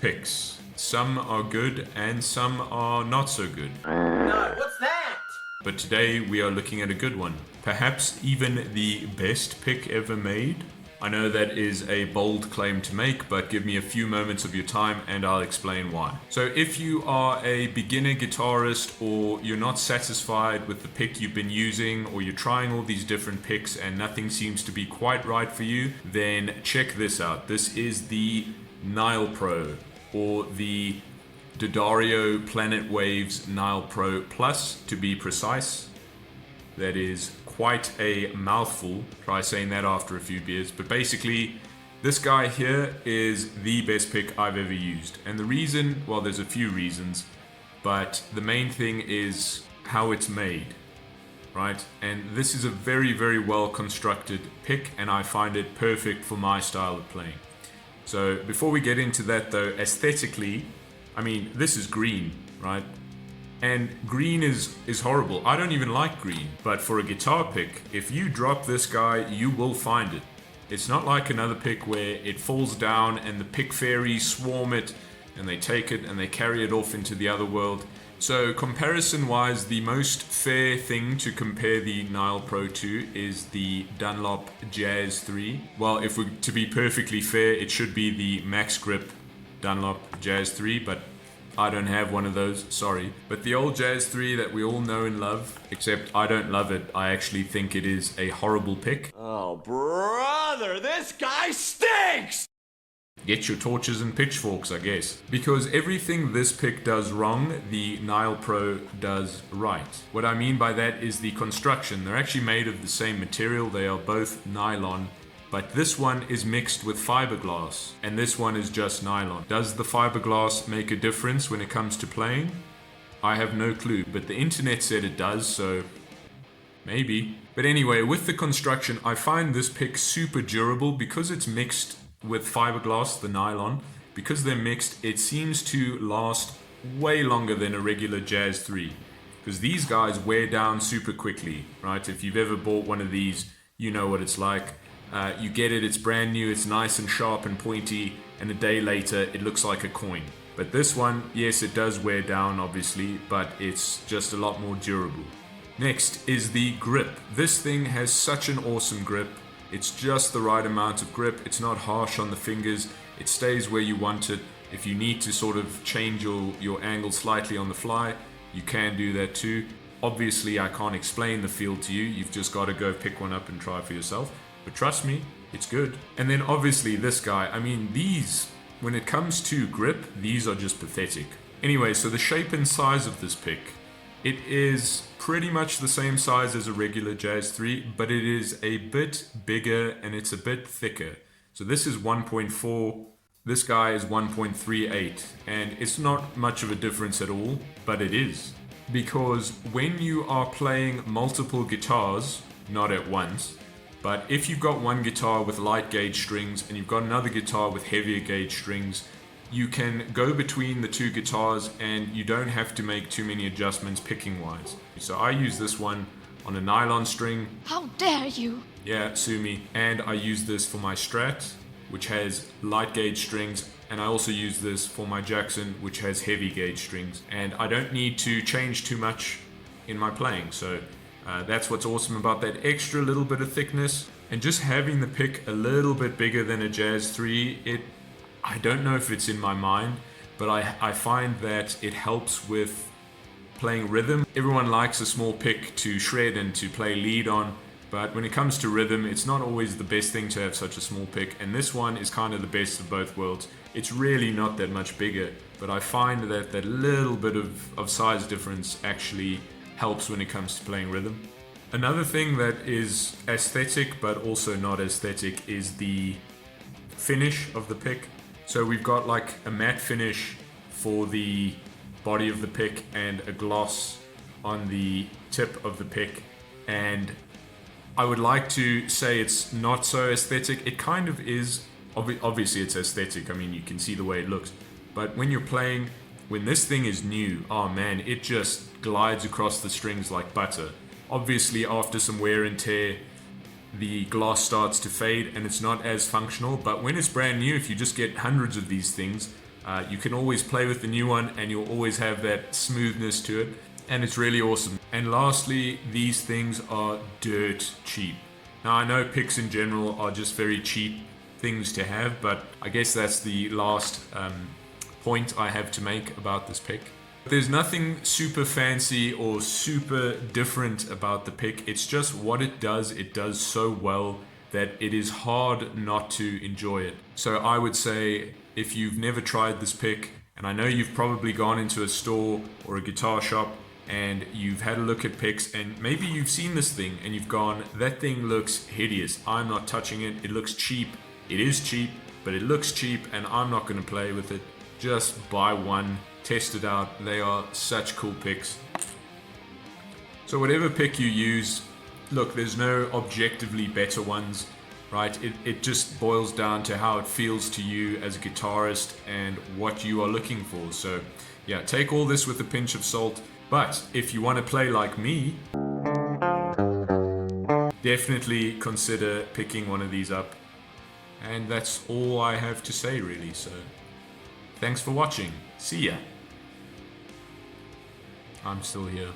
picks. Some are good and some are not so good. No, what's that? But today we are looking at a good one. Perhaps even the best pick ever made. I know that is a bold claim to make, but give me a few moments of your time and I'll explain why. So if you are a beginner guitarist or you're not satisfied with the pick you've been using, or you're trying all these different picks and nothing seems to be quite right for you, then check this out. This is the Nylpro, or the D'Addario Planet Waves Nylpro Plus to be precise. That is quite a mouthful. Try saying that after a few beers. But basically, this guy here is the best pick I've ever used. And the reason, well, there's a few reasons, but the main thing is how it's made, right? And this is a very, very well constructed pick, and I find it perfect for my style of playing. So before we get into that though, aesthetically, I mean, this is green, right? And green is horrible. I don't even like green. But for a guitar pick, if you drop this guy, you will find it. It's not like another pick where it falls down and the pick fairies swarm it and they take it and they carry it off into the other world. So comparison-wise, the most fair thing to compare the Nylpro to is the Dunlop Jazz 3. Well, if we're to be perfectly fair, it should be the Max Grip Dunlop Jazz 3, but I don't have one of those, sorry. But the old Jazz 3 that we all know and love, except I don't love it, I actually think it is a horrible pick. Oh, brother, this guy stinks! Get your torches and pitchforks, I guess. Because everything this pick does wrong, the Nylpro does right. What I mean by that is the construction. They're actually made of the same material, they are both nylon. But this one is mixed with fiberglass, and this one is just nylon. Does the fiberglass make a difference when it comes to playing? I have no clue, but the internet said it does, so maybe. But anyway, with the construction, I find this pick super durable because it's mixed with fiberglass, the nylon. Because they're mixed, it seems to last way longer than a regular Jazz 3. Because these guys wear down super quickly, right? If you've ever bought one of these, you know what it's like. You get it, it's brand new, it's nice and sharp and pointy, and a day later it looks like a coin. But this one, yes, it does wear down obviously, but it's just a lot more durable. Next is the grip. This thing has such an awesome grip. It's just the right amount of grip. It's not harsh on the fingers. It stays where you want it. If you need to sort of change your angle slightly on the fly, you can do that too. Obviously, I can't explain the feel to you. You've just got to go pick one up and try for yourself. But trust me, it's good. And then obviously this guy, I mean these, when it comes to grip, these are just pathetic. Anyway, so the shape and size of this pick, it is pretty much the same size as a regular Jazz 3, but it is a bit bigger and it's a bit thicker. So this is 1.4, this guy is 1.38, and it's not much of a difference at all, but it is. Because when you are playing multiple guitars, not at once, but if you've got one guitar with light gauge strings and you've got another guitar with heavier gauge strings, you can go between the two guitars and you don't have to make too many adjustments picking wise. So I use this one on a nylon string. How dare you! Yeah, sue me. And I use this for my Strat, which has light gauge strings, and I also use this for my Jackson, which has heavy gauge strings. And I don't need to change too much in my playing, so that's what's awesome about that extra little bit of thickness. And just having the pick a little bit bigger than a Jazz 3, I don't know if it's in my mind, but I find that it helps with playing rhythm. Everyone likes a small pick to shred and to play lead on, but when it comes to rhythm, it's not always the best thing to have such a small pick, and this one is kind of the best of both worlds. It's really not that much bigger, but I find that that little bit of size difference actually helps when it comes to playing rhythm. Another thing that is aesthetic but also not aesthetic is the finish of the pick. So we've got like a matte finish for the body of the pick and a gloss on the tip of the pick, and I would like to say it's not so aesthetic. It kind of is. Obviously it's aesthetic, I mean you can see the way it looks, but when you're playing, when this thing is new, oh man, it just glides across the strings like butter. Obviously after some wear and tear the gloss starts to fade and it's not as functional, but when it's brand new, if you just get hundreds of these things, You can always play with the new one and you'll always have that smoothness to it, and it's really awesome. And lastly, these things are dirt cheap. Now I know picks in general are just very cheap things to have, but I guess that's the last point I have to make about this pick. There's nothing super fancy or super different about the pick. It's just what it does so well that it is hard not to enjoy it. So I would say if you've never tried this pick, and I know you've probably gone into a store or a guitar shop and you've had a look at picks and maybe you've seen this thing and you've gone, that thing looks hideous, I'm not touching it, it looks cheap. It is cheap, but it looks cheap and I'm not going to play with it. Just buy one, test it out. They are such cool picks. So whatever pick you use, look, there's no objectively better ones, right? It just boils down to how it feels to you as a guitarist and what you are looking for. So yeah, take all this with a pinch of salt. But if you want to play like me, definitely consider picking one of these up. And that's all I have to say really, so thanks for watching. See ya. I'm still here.